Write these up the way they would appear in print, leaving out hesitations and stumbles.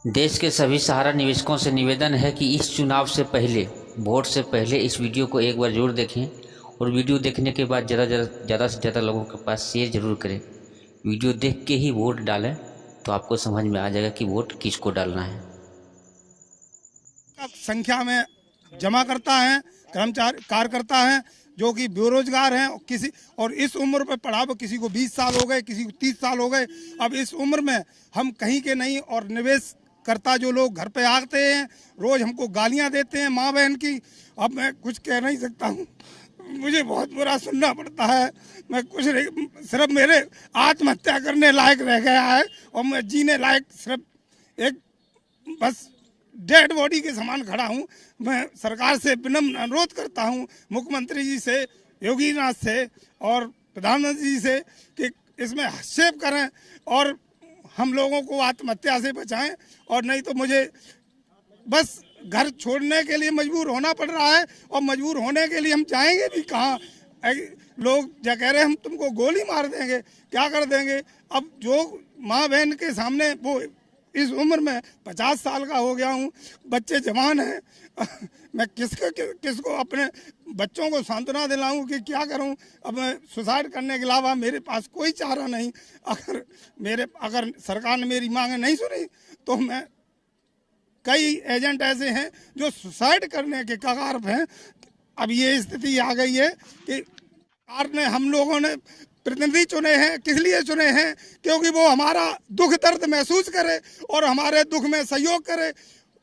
देश के सभी सहारा निवेशकों से निवेदन है कि इस चुनाव से पहले, वोट से पहले इस वीडियो को एक बार जरूर देखें और वीडियो देखने के बाद ज़्यादा से ज़्यादा लोगों के पास शेयर जरूर करें। वीडियो देख के ही वोट डालें तो आपको समझ में आ जाएगा कि वोट किसको डालना है। संख्या में जमा करता है, कर्मचारी कार्यकर्ता हैं जो कि बेरोजगार हैं और इस उम्र पे पढ़ा वो किसी को 20 साल हो गए, किसी को 30 साल हो गए। अब इस उम्र में हम कहीं के नहीं और निवेश करता जो लोग घर पे आते हैं, रोज हमको गालियां देते हैं माँ बहन की। अब मैं कुछ कह नहीं सकता हूँ, मुझे बहुत बुरा सुनना पड़ता है। मैं कुछ नहीं, सिर्फ मेरे आत्महत्या करने लायक रह गया है और मैं जीने लायक सिर्फ एक बस डेड बॉडी के समान खड़ा हूं। मैं सरकार से विनम्र अनुरोध करता हूं, मुख्यमंत्री जी से, योगी नाथ से और प्रधानमंत्री जी से कि इसमें हस्तक्षेप करें और हम लोगों को आत्महत्या से बचाएं। और नहीं तो मुझे बस घर छोड़ने के लिए मजबूर होना पड़ रहा है और मजबूर होने के लिए हम जाएंगे भी कहाँ। लोग जो कह रहे हैं हम तुमको गोली मार देंगे, क्या कर देंगे। अब जो माँ बहन के सामने वो इस उम्र में 50 साल का हो गया हूँ, बच्चे जवान हैं, मैं किसको अपने बच्चों को सांत्वना दिलाऊं कि क्या करूं। अब मैं सुसाइड करने के अलावा मेरे पास कोई चारा नहीं। अगर सरकार ने मेरी मांगे नहीं सुनी तो मैं, कई एजेंट ऐसे हैं जो सुसाइड करने के कगार पे हैं। अब ये स्थिति आ गई है कि सरकार ने, हम लोगों ने प्रतिनिधि चुने हैं, किस लिए चुने हैं, क्योंकि वो हमारा दुख दर्द महसूस करे और हमारे दुख में सहयोग करे।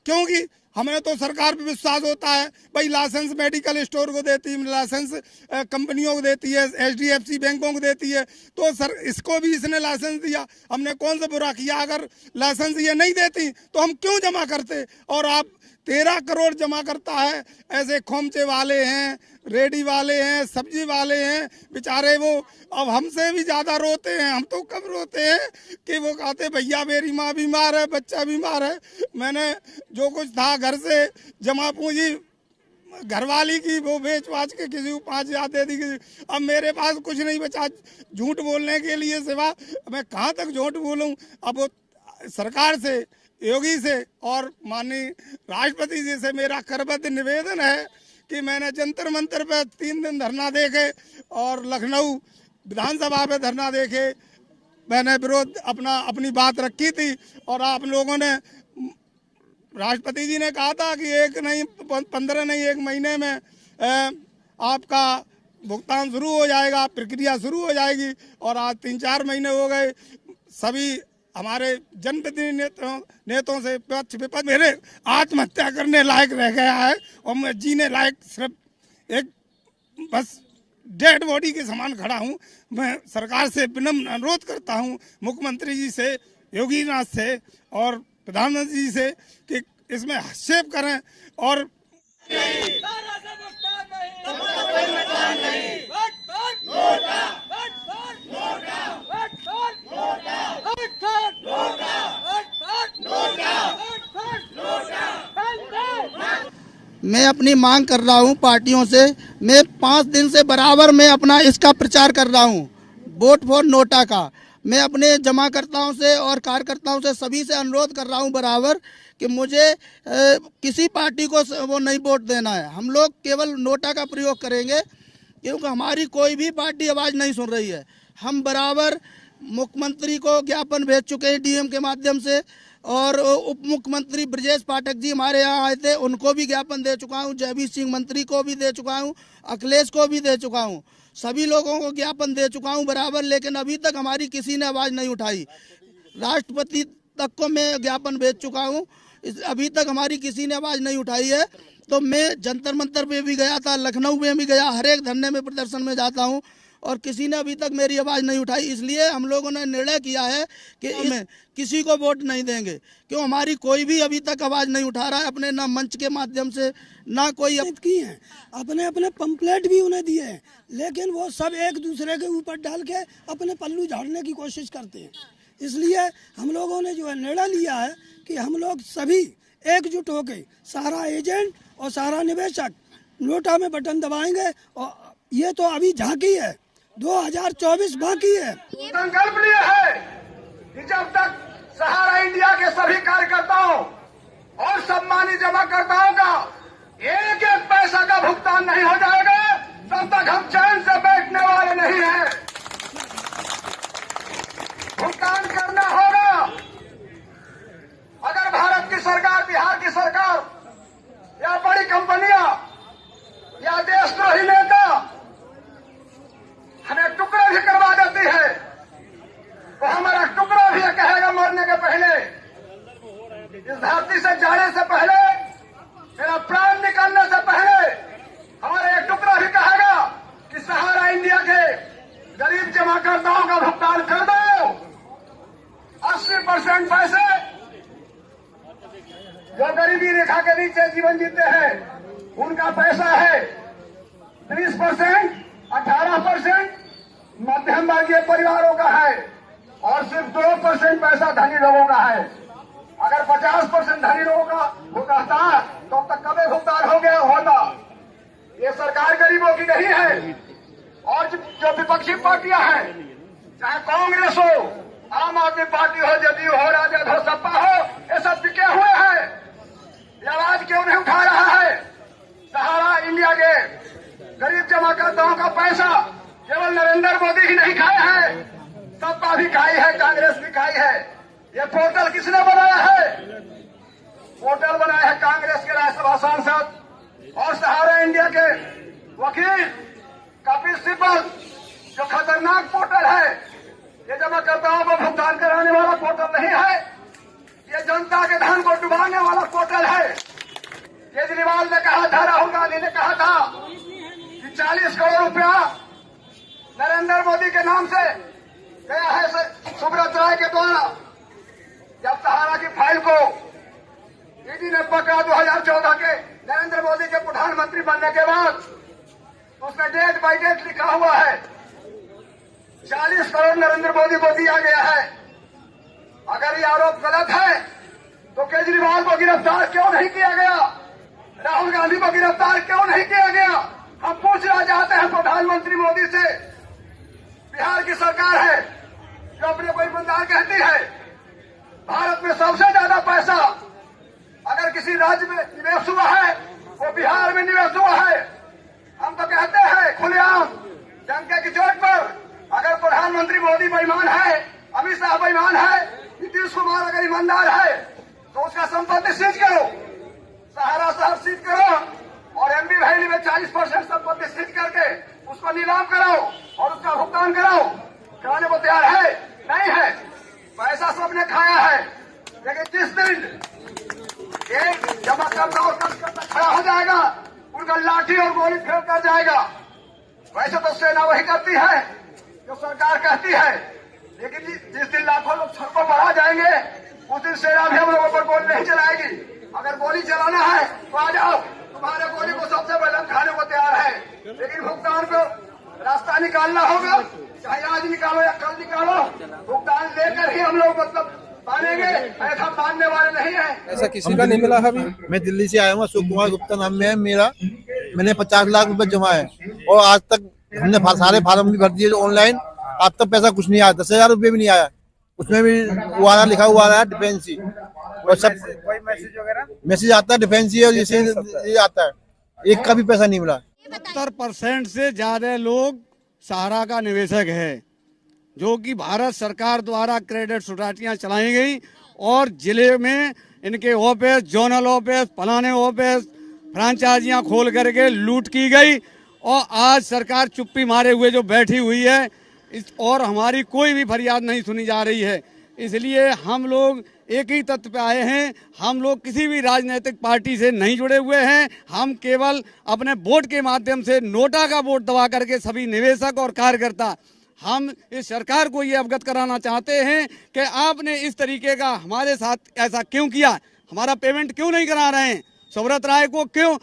क्योंकि हमें तो सरकार पे विश्वास होता है, भाई लाइसेंस मेडिकल स्टोर को देती है, लाइसेंस कंपनियों को देती है, HDFC बैंकों को देती है, तो सर इसको भी इसने लाइसेंस दिया, हमने कौन सा बुरा किया। अगर लाइसेंस ये नहीं देती तो हम क्यों जमा करते। और आप 13 करोड़ जमा करता है। ऐसे खोमचे वाले हैं, रेडी वाले हैं, सब्जी वाले हैं, बेचारे वो अब हमसे भी ज़्यादा रोते हैं। हम तो कब रोते हैं कि वो कहते भैया मेरी माँ बीमार है, बच्चा बीमार है, मैंने जो कुछ था घर से जमा पूंजी घरवाली की वो बेच बाच के किसी को 5,000 दे दी। अब मेरे पास कुछ नहीं बचा झूठ बोलने के लिए सिवा, मैं कहाँ तक झूठ बोलूँ। अब वो सरकार से, योगी से और माननीय राष्ट्रपति जी से मेरा करबद्ध निवेदन है कि मैंने जंतर मंतर पे 3 दिन धरना देके और लखनऊ विधानसभा पे धरना देके मैंने विरोध अपनी बात रखी थी। और आप लोगों ने, राष्ट्रपति जी ने कहा था कि 15 नहीं 1 महीने में आपका भुगतान शुरू हो जाएगा, प्रक्रिया शुरू हो जाएगी। और आज 3-4 महीने हो गए। सभी हमारे जनप्रतिनिधि नेताओं से पक्ष विपक्ष मेरे आत्महत्या करने लायक रह गया है और मैं जीने लायक सिर्फ एक बस डेड बॉडी के समान खड़ा हूं। मैं सरकार से विनम्र अनुरोध करता हूं, मुख्यमंत्री जी से, योगी नाथ से और प्रधानमंत्री जी से कि इसमें हस्तक्षेप करें। और मैं अपनी मांग कर रहा हूं पार्टियों से। मैं 5 दिन से बराबर मैं अपना इसका प्रचार कर रहा हूं, वोट फॉर नोटा का। मैं अपने जमाकर्ताओं से और कार्यकर्ताओं से सभी से अनुरोध कर रहा हूं बराबर कि मुझे किसी पार्टी को वो नहीं वोट देना है। हम लोग केवल नोटा का प्रयोग करेंगे क्योंकि हमारी कोई भी पार्टी आवाज़ नहीं सुन रही है। हम बराबर मुख्यमंत्री को ज्ञापन भेज चुके हैं DM के माध्यम से, और उप मुख्यमंत्री ब्रजेश पाठक जी हमारे यहाँ आए थे, उनको भी ज्ञापन दे चुका हूँ, जयवीर सिंह मंत्री को भी दे चुका हूँ, अखिलेश को भी दे चुका हूँ, सभी लोगों को ज्ञापन दे चुका हूँ बराबर। लेकिन अभी तक हमारी किसी ने आवाज़ नहीं उठाई। राष्ट्रपति तक को मैं ज्ञापन भेज चुका हूँ, अभी तक हमारी किसी ने आवाज़ नहीं उठाई है। तो मैं जंतर मंतर पे भी गया था, लखनऊ में भी गया, हर एक धरने में प्रदर्शन में जाता हूँ और किसी ने अभी तक मेरी आवाज़ नहीं उठाई। इसलिए हम लोगों ने निर्णय किया है कि हमें किसी को वोट नहीं देंगे, क्यों हमारी कोई भी अभी तक आवाज़ नहीं उठा रहा है, अपने ना मंच के माध्यम से ना कोई की है। अपने पंपलेट भी उन्हें दिए हैं, लेकिन वो सब एक दूसरे के ऊपर डाल के अपने पल्लू झाड़ने की कोशिश करते हैं। इसलिए हम लोगों ने जो है निर्णय लिया है कि हम लोग सभी एकजुट होकर सारा एजेंट और सारा निवेशक नोटा में बटन दबाएंगे। और ये तो अभी झांकी है, 2024 बाकी है। संकल्प लिया है कि जब तक सहारा इंडिया के सभी कार्यकर्ताओं जमाकर्ताओं का एक एक पैसा का भुगतान नहीं हो जाएगा तब तक हम चैन से बैठने वाले नहीं हैं। भुगतान करना होगा। अगर भारत की सरकार, बिहार की सरकार या बड़ी कंपनियां या देशद्रोही नेता हमें टुकड़े भी करवा देती है तो हमारा टुकड़ा भी कहेगा मरने के पहले, इस धरती से जाने से पहले, मेरा प्राण निकालने से पहले हमारा एक टुकड़ा भी कहेगा कि सहारा इंडिया के गरीब जमाकर्ताओं का भुगतान कर दो। 80% पैसे जो गरीबी रेखा के नीचे जीवन जीते हैं उनका पैसा है। 20%, 18% मध्यम वर्गीय परिवारों का है और सिर्फ 2% पैसा धनी लोगों का है। अगर 50% धनी लोगों का होता था तो अब तक कभी भुगतान हो गया होता। ये सरकार गरीबों की नहीं है। और जो विपक्षी पार्टियां हैं, चाहे कांग्रेस हो, आम आदमी पार्टी हो, जदयू हो, राजद हो, सपा हो, ये सब टिके हुए हैं। ये आवाज क्यों नहीं उठा रहा है? सहारा इंडिया के गरीब जमाकर्ताओं का पैसा केवल नरेंद्र मोदी ही नहीं खाए हैं, सपा भी खाई है, कांग्रेस भी खाई है। ये पोर्टल किसने बनाया है? पोर्टल बनाया है कांग्रेस के राज्यसभा सांसद और सहारा इंडिया के वकील कपिल सिब्बल। जो खतरनाक पोर्टल है, ये जमाकर्ताओं को भुगतान कराने वाला पोर्टल नहीं है, ये जनता के धन को डुबाने वाला पोर्टल है। केजरीवाल ने कहा था, राहुल गांधी ने कहा था कि 40 करोड़ रुपया नरेंद्र मोदी के नाम से गया है सुब्रत राय के द्वारा। जब सहारा की फाइल को ईडी ने पकड़ा 2014 के नरेंद्र मोदी के प्रधानमंत्री बनने के बाद, उसमें डेट बाई डेट लिखा हुआ है 40 करोड़ नरेंद्र मोदी को दिया गया है। अगर ये आरोप गलत है तो केजरीवाल को गिरफ्तार क्यों नहीं किया गया? राहुल गांधी को गिरफ्तार क्यों नहीं किया गया? हम पूछना चाहते हैं प्रधानमंत्री मोदी से। बिहार की सरकार है जो अपने को ईमानदार कहती है। भारत में सबसे ज्यादा पैसा अगर किसी राज्य में निवेश हुआ है वो बिहार में निवेश हुआ है। हम तो कहते हैं खुलेआम डंके की चोट पर, अगर प्रधानमंत्री मोदी बेईमान है, अमित शाह बेईमान है, नीतीश कुमार अगर ईमानदार है तो उसका संपत्ति सीज करो, सहारा शहर सीज करो और एमबी वैली में 40% संपत्ति सीज करके उसको नीलाम कराओ और उसका भुगतान कराओ। कराने को तैयार है? नहीं है। पैसा सबने खाया है, लेकिन जिस दिन एक जमाकर्ता खड़ा हो जाएगा उनका लाठी और गोली फेंक कर जाएगा। वैसे तो सेना वही करती है जो सरकार कहती है, लेकिन जिस दिन लाखों लोग सड़कों पर आ जाएंगे उस दिन सेना भी हम लोगों पर गोली नहीं चलाएगी। अगर गोली चलाना है तो आ जाओ, तुम्हारे गोली को सबसे पहले हम खाने को तैयार है, लेकिन भुगतान को रास्ता निकालना होगा। चाहे आज निकालो या कल निकालो, भुगतान लेकर ही हम लोग मतलब मानेंगे, ऐसा मानने वाले नहीं है। ऐसा किसी का नहीं मिला अभी। मैं दिल्ली से आया हूँ, अशोक कुमार गुप्ता नाम में है मेरा। मैंने 50 लाख रुपए जमा है और आज तक हमने सारे फार्म भी भर दिए ऑनलाइन। अब तक पैसा कुछ नहीं आया, 10,000 रुपये भी नहीं आया। उसमें भी वारा लिखा हुआ आ रहा है डिफेंसी और सब कोई मैसेज वगैरह मैसेज आता है डिफेंसी और ये आता है, एक का भी पैसा नहीं मिला। 70% से ज्यादा लोग सहारा का निवेशक है, जो कि भारत सरकार द्वारा क्रेडिट सोसाइटियां चलाई गई और जिले में इनके ऑफिस, जोनल ऑफिस, फलाने ऑफिस, फ्रांचाइजियां खोल करके लूट की गई और आज सरकार चुप्पी मारे हुए जो बैठी हुई है और हमारी कोई भी फरियाद नहीं सुनी जा रही है। इसलिए हम लोग एक ही तत्व पे आए हैं। हम लोग किसी भी राजनीतिक पार्टी से नहीं जुड़े हुए हैं। हम केवल अपने वोट के माध्यम से नोटा का वोट दबा करके सभी निवेशक और कार्यकर्ता हम इस सरकार को ये अवगत कराना चाहते हैं कि आपने इस तरीके का हमारे साथ ऐसा क्यों किया, हमारा पेमेंट क्यों नहीं करा रहे हैं, सुब्रत राय को क्यों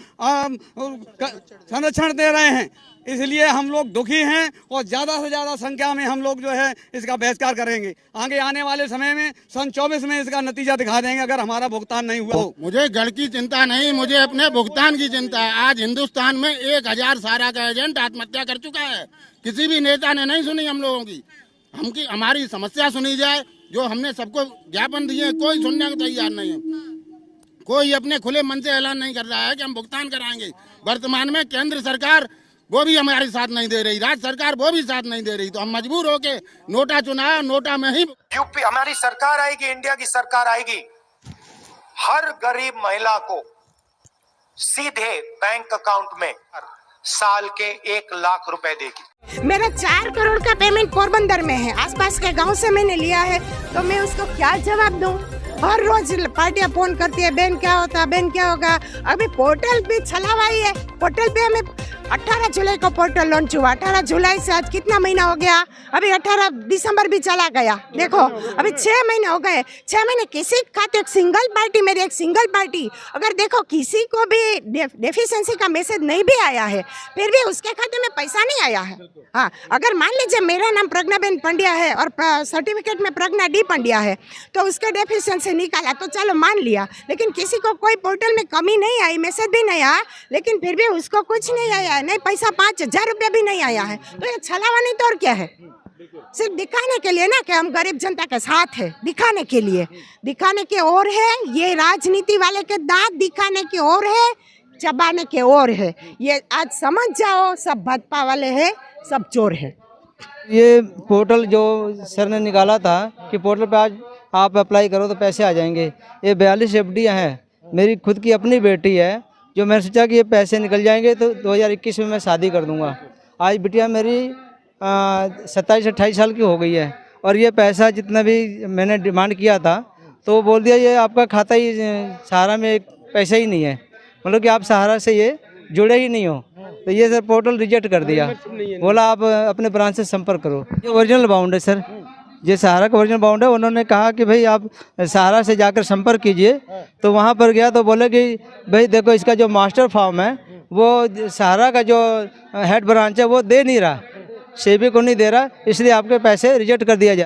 संरक्षण दे रहे हैं। इसलिए हम लोग दुखी हैं और ज़्यादा से ज़्यादा संख्या में हम लोग जो है इसका बहिष्कार करेंगे। आगे आने वाले समय में सन 24 में इसका नतीजा दिखा देंगे अगर हमारा भुगतान नहीं हुआ तो। मुझे घर की चिंता नहीं, मुझे अपने भुगतान की चिंता है। आज हिंदुस्तान में 1000 सहारा का एजेंट आत्महत्या कर चुका है। किसी भी नेता ने नहीं सुनी हम लोगों की। हमारी समस्या सुनी जाए, जो हमने सबको ज्ञापन दिए कोई सुनने को तैयार नहीं है। कोई अपने खुले मन से ऐलान नहीं कर रहा है कि हम भुगतान कराएंगे। वर्तमान में केंद्र सरकार वो भी हमारे साथ नहीं दे रही, राज्य सरकार वो भी साथ नहीं दे रही, तो हम मजबूर होके नोटा चुना, नोटा में ही यूपी हमारी सरकार आएगी, इंडिया की सरकार आएगी, हर गरीब महिला को सीधे बैंक अकाउंट में साल के 1 लाख रुपए देगी। मेरा 4 करोड़ का पेमेंट पोरबंदर में है, आसपास के गांव से मैंने लिया है, तो मैं उसको क्या जवाब दूं? हर रोज पार्टियां फोन करती है, बहन क्या होता, बहन क्या होगा। अभी पोर्टल भी छलावाई है, पोर्टल पे हमें 18 जुलाई को पोर्टल लॉन्च हुआ। 18 जुलाई से आज कितना महीना हो गया? अभी 18 दिसंबर भी चला गया। देखो अभी 6 महीने हो गए। 6 महीने किसी खाते एक सिंगल पार्टी, मेरी एक सिंगल पार्टी, अगर देखो किसी को भी डेफिशिएंसी का मैसेज नहीं भी आया है, फिर भी उसके खाते में पैसा नहीं आया है। हाँ, अगर मान लीजिए मेरा नाम प्रज्ञाबेन पंड्या है और सर्टिफिकेट में प्रज्ञा डी पंड्या है, तो उसके डेफिशिएंसी निकाला तो चलो मान लिया, लेकिन किसी को कोई पोर्टल में कमी नहीं आई, मैसेज भी नहीं आया, लेकिन फिर भी उसको कुछ नहीं आया, नहीं पैसा 5,000 रुपया भी नहीं आया है। तो ये छलावा नहीं तो और क्या है? सिर्फ दिखाने के लिए ना कि हम गरीब जनता के साथ है, दिखाने के लिए, दिखाने के और है। ये राजनीति वाले के दांत दिखाने की और है, चबाने के और है। ये आज समझ जाओ, सब भाजपा वाले हैं, सब चोर है। ये पोर्टल जो सर ने निकाला था कि पोर्टल पे आज आप अप्लाई करो तो पैसे आ जाएंगे, ये 42 FDयाँ हैं। मेरी खुद की अपनी बेटी है, जो मैंने सोचा कि ये पैसे निकल जाएंगे तो 2021 में मैं शादी कर दूंगा। आज बिटिया मेरी 27-28 साल की हो गई है, और ये पैसा जितना भी मैंने डिमांड किया था तो बोल दिया ये आपका खाता ही सहारा में एक पैसा ही नहीं है, मतलब कि आप सहारा से ये जुड़े ही नहीं हो। तो ये सर पोर्टल रिजेक्ट कर दिया, बोला आप अपने ब्रांच से संपर्क करो। ये ओरिजिनल बाउंड है सर, ये सहारा का ओरिजिनल बाउंड है। उन्होंने कहा कि भाई आप सहारा से जाकर संपर्क कीजिए, तो वहाँ पर गया तो बोले कि भाई देखो इसका जो मास्टर फॉर्म है वो सहारा का जो हेड ब्रांच है वो दे नहीं रहा, सेबी को नहीं दे रहा, इसलिए आपके पैसे रिजेक्ट कर दिया जाए।